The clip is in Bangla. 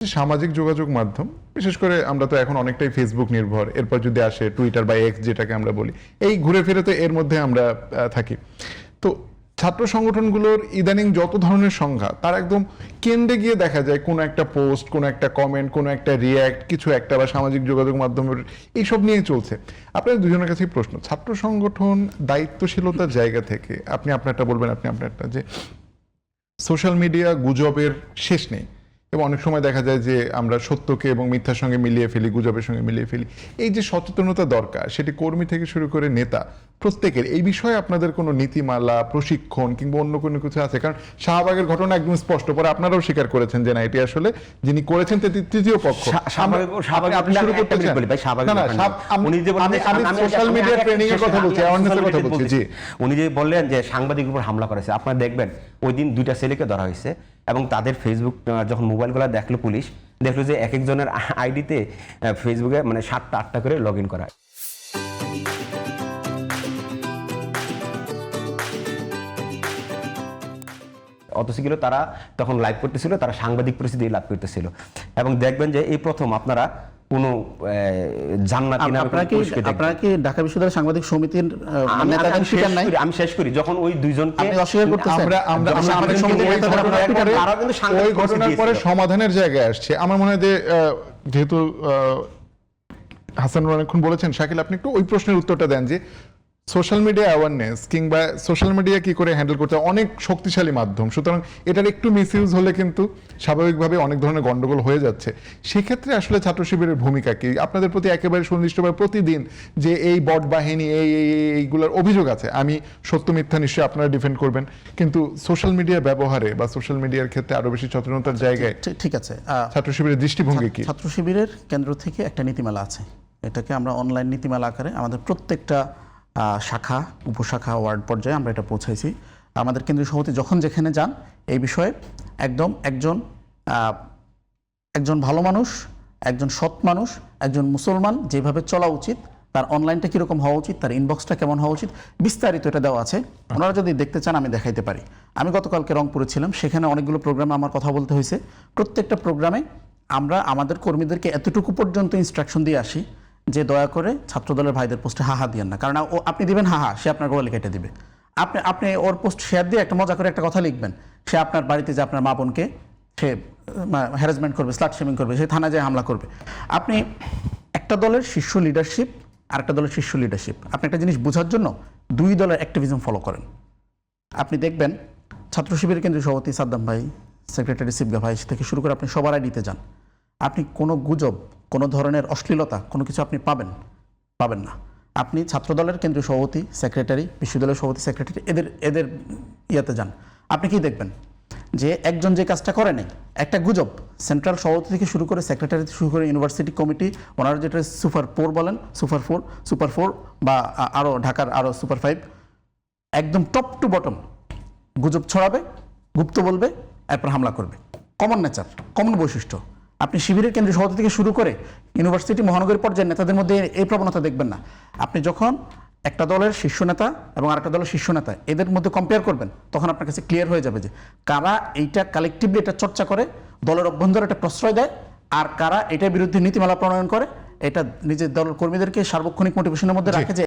সামাজিক যোগাযোগ মাধ্যম, বিশেষ করে আমরা তো এখন অনেকটাই ফেসবুক নির্ভর, এরপর যদি আসে টুইটার বা এক্স যেটাকে আমরা বলি, এই ঘুরে ফিরে তো এর মধ্যে আমরা থাকি। তো ছাত্র সংগঠনগুলোর ইদানিং যত ধরনের সংখ্যা, তার একদম কেন্দ্রে গিয়ে দেখা যায় কোনো একটা পোস্ট, কোনো একটা কমেন্ট, কোনো একটা রিয়্যাক্ট, কিছু একটা বা সামাজিক যোগাযোগ মাধ্যমের এইসব নিয়ে চলছে। আপনাদের দুজনের কাছেই প্রশ্ন, ছাত্র সংগঠন দায়িত্বশীলতার জায়গা থেকে আপনি আপনারটা বলবেন, আপনি আপনারটা, যে সোশ্যাল মিডিয়া গুজবের শেষ নেই এবং অনেক সময় দেখা যায় যে আমরা সত্যকে এবং মিথ্যার সঙ্গে মিলিয়ে ফেলি, গুজবের সঙ্গে মিলিয়ে ফেলি। এই যে সচেতনতা দরকার, সেটি কর্মী থেকে শুরু করে নেতা প্রত্যেকের, এই বিষয়ে আপনাদের কোনো নীতিমালা, প্রশিক্ষণ কিংবা অন্য কোনো কিছু আছে? কারণ শাহবাগের ঘটনা একদম স্পষ্ট, পরে আপনারাও স্বীকার করেছেন যে না, এটি আসলে যিনি করেছেন তৃতীয় পক্ষ। আপনি শুরু করতে চান? না না, আমি সোশ্যাল মিডিয়া ট্রেনিং এর কথা বলছি, অ্যাওয়ারনেসের কথা বলছি। জি, উনি যে বললেন যে সাংবাদিকের উপর হামলা করেছে, আপনারা দেখবেন ওই দিন 2টা ছেলেকে ধরা হয়েছে এবং তাদের ফেসবুক যখন মোবাইলগুলো দেখলো পুলিশ, দেখলো যে এক একজনের আইডিতে ফেসবুকে মানে 7টা 8টা করে লগ ইন করা। অথচ ছিল তারা তখন লাইভ করতেছিল, তারা সাংবাদিক পরিস্থিতি লাভ করতেছিল। এবং দেখবেন যে এই প্রথম আপনারা কোনো জান্নাতি নামে আপনারা কি ঢাকা বিশ্ববিদ্যালয় সাংবাদিক সমিতির নেতাদের স্বীকার নাই? আমি শেষ করি, যখন ওই দুইজনকে অস্বীকার করতেছেন, ওই ঘটনার পরে সমাধানের জায়গায় আসছে। আমার মনে হয় যে যেহেতু হাসান অনেকক্ষণ বলেছেন, শাকিল আপনি একটু ওই প্রশ্নের উত্তরটা দেন যে সোশ্যাল মিডিয়া অ্যাওয়ারনেস কিংবা সোশ্যাল মিডিয়া কি করে হ্যান্ডেল করতে, অনেক শক্তিশালী মাধ্যম, সুতরাং এটার একটু মিসইউজ হলে কিন্তু স্বাভাবিকভাবে অনেক ধরনের গন্ডগোল হয়ে যাচ্ছে। সেক্ষেত্রে আসলে ছাত্র শিবিরের ভূমিকা কি? আপনাদের প্রতি একেবারে সুনির্দিষ্টভাবে প্রতিদিন যে এই বট বাহিনী এইগুলোর অভিযোগ আছে, আমি সত্য মিথ্যা নিশ্চয়ই আপনারা ডিফেন্ড করবেন, কিন্তু সোশ্যাল মিডিয়া ব্যবহারে বা সোশ্যাল মিডিয়ার ক্ষেত্রে আরো বেশি সচেতনতার জায়গায় ঠিক আছে, ছাত্র শিবিরের দৃষ্টিভঙ্গি কি? ছাত্র শিবিরের কেন্দ্র থেকে একটা নীতিমালা আছে, এটাকে আমরা অনলাইন নীতিমালা আকারে আমাদের প্রত্যেকটা শাখা, উপশাখা, ওয়ার্ড পর্যায়ে আমরা এটা পৌঁছাইছি। আমাদের কেন্দ্রীয় সভাপতি যখন যেখানে যান এই বিষয়ে একদম একজন ভালো মানুষ, একজন সৎ মানুষ, একজন মুসলমান যেভাবে চলা উচিত, তার অনলাইনটা কীরকম হওয়া উচিত, তার ইনবক্সটা কেমন হওয়া উচিত, বিস্তারিত এটা দেওয়া আছে। ওনারা যদি দেখতে চান আমি দেখাইতে পারি। আমি গতকালকে রংপুরে ছিলাম, সেখানে অনেকগুলো প্রোগ্রামে আমার কথা বলতে হয়েছে। প্রত্যেকটা প্রোগ্রামে আমরা আমাদের কর্মীদেরকে এতটুকু পর্যন্ত ইনস্ট্রাকশন দিয়ে আসি যে দয়া করে ছাত্রদলের ভাইদের পোস্টে হাহা দিয়েন না, কারণ আপনি দিবেন হাহা, সে আপনার গোলে কেটে দিবে। আপনি ওর পোস্ট শেয়ার দিয়ে একটা মজা করে একটা কথা লিখবেন, সে আপনার বাড়িতে যে আপনার মা বোনকে সে হ্যারাসমেন্ট করবে, স্লাট শেমিং করবে, সে থানায় যেয়ে হামলা করবে। আপনি একটা দলের শীর্ষ লিডারশিপ আর একটা দলের শীর্ষ লিডারশিপ, আপনি একটা জিনিস বোঝার জন্য দুই দলের অ্যাক্টিভিজম ফলো করেন। আপনি দেখবেন ছাত্র শিবিরের কেন্দ্রীয় সভাপতি সাদ্দাম ভাই, সেক্রেটারি সিবগা ভাই থেকে শুরু করে আপনি সবার আইডিতে যান, আপনি কোনো গুজব, কোনো ধরনের অশ্লীলতা, কোনো কিছু আপনি পাবেন না। আপনি ছাত্রদলের কেন্দ্রীয় সভাপতি, সেক্রেটারি, বিশ্ববিদ্যালয়ের সভাপতি, সেক্রেটারি, এদের ইয়াতে যান, আপনি কি দেখবেন যে একজন যে কাজটা করে নেই, একটা গুজব সেন্ট্রাল সভাপতি থেকে শুরু করে সেক্রেটারি থেকে শুরু করে ইউনিভার্সিটি কমিটি, ওনারা যেটা সুপার 4 বলেন, সুপার 4 বা আরও ঢাকার আরও সুপার 5, একদম টপ টু বটম গুজব ছড়াবে, গুপ্ত বলবে, এরপর হামলা করবে। কমন নেচার, কমন বৈশিষ্ট্য। আপনি শিবিরের কেন্দ্রীয় সভাপতি থেকে শুরু করে ইউনিভার্সিটি, মহানগরী পর্যায়ের নেতাদের মধ্যে এই প্রবণতা দেখবেন না। আপনি যখন একটা দলের শীর্ষ নেতা এবং আরেকটা দলের শীর্ষ নেতা এদের মধ্যে কম্পেয়ার করবেন, তখন আপনার কাছে ক্লিয়ার হয়ে যাবে যে কারা এইটা কালেকটিভলি এটা চর্চা করে, দলের অভ্যন্তরে এটা প্রশ্রয় দেয়, আর কারা এটার বিরুদ্ধে নীতিমালা প্রণয়ন করে, এটা নিজের দলের কর্মীদেরকে সার্বক্ষণিক মোটিভেশনের মধ্যে রাখে যে